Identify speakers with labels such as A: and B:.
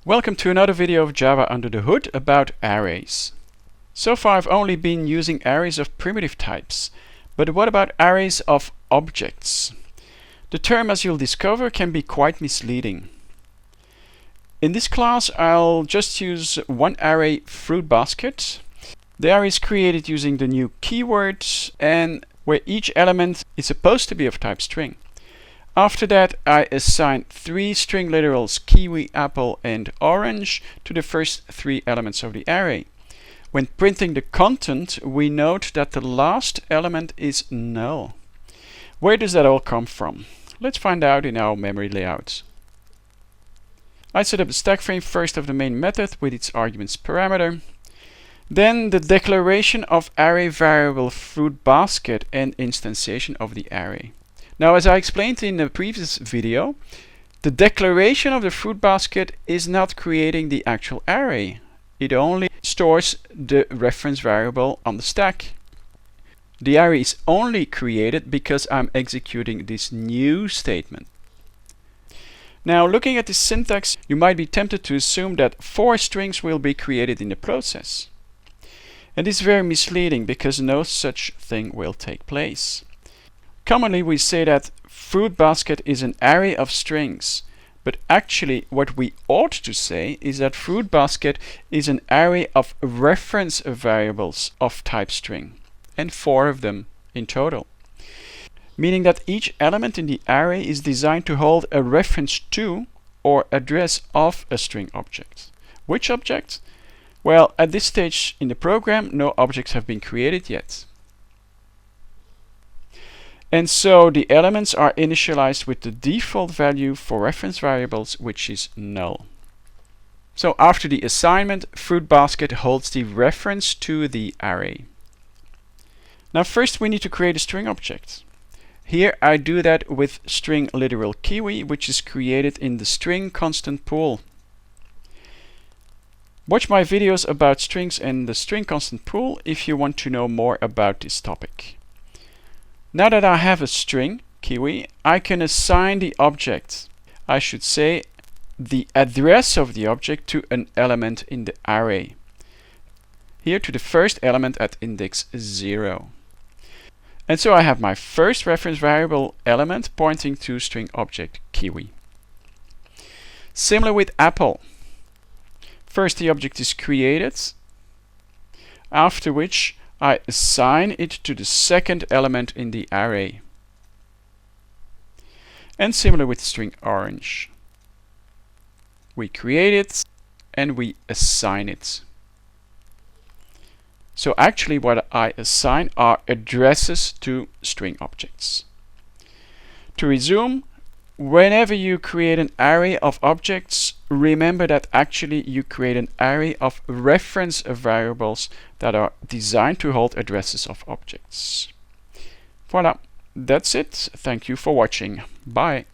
A: Welcome to another video of Java Under the Hood about arrays. So far I've only been using arrays of primitive types, but what about arrays of objects? The term, as you'll discover, can be quite misleading. In this class I'll just use one array, fruit basket. The array is created using the new keyword and where each element is supposed to be of type string. After that, I assign three string literals kiwi, apple and orange to the first three elements of the array. When printing the content, we note that the last element is null. Where does that all come from? Let's find out in our memory layout. I set up a stack frame first of the main method with its arguments parameter. Then the declaration of array variable fruit basket and instantiation of the array. Now, as I explained in the previous video, the declaration of the fruit basket is not creating the actual array. It only stores the reference variable on the stack. The array is only created because I'm executing this new statement. Now, looking at the syntax, you might be tempted to assume that 4 strings will be created in the process. And this is very misleading because no such thing will take place. Commonly we say that fruit basket is an array of strings, but actually what we ought to say is that fruit basket is an array of reference variables of type string, and 4 of them in total. Meaning that each element in the array is designed to hold a reference to or address of a string object. Which object? Well, at this stage in the program, no objects have been created yet. And so the elements are initialized with the default value for reference variables, which is null. So after the assignment, fruit basket holds the reference to the array. Now first we need to create a string object. Here I do that with string literal kiwi, which is created in the string constant pool. Watch my videos about strings and the string constant pool if you want to know more about this topic. Now that I have a string, kiwi, I can assign the object. I should say the address of the object to an element in the array. Here to the first element at index 0. And so I have my first reference variable element pointing to string object kiwi. Similar with apple. First the object is created, after which I assign it to the second element in the array. And similar with string orange. We create it and we assign it. So actually what I assign are addresses to string objects. To resume, whenever you create an array of objects, remember that actually you create an array of reference variables that are designed to hold addresses of objects. Voila, that's it. Thank you for watching. Bye.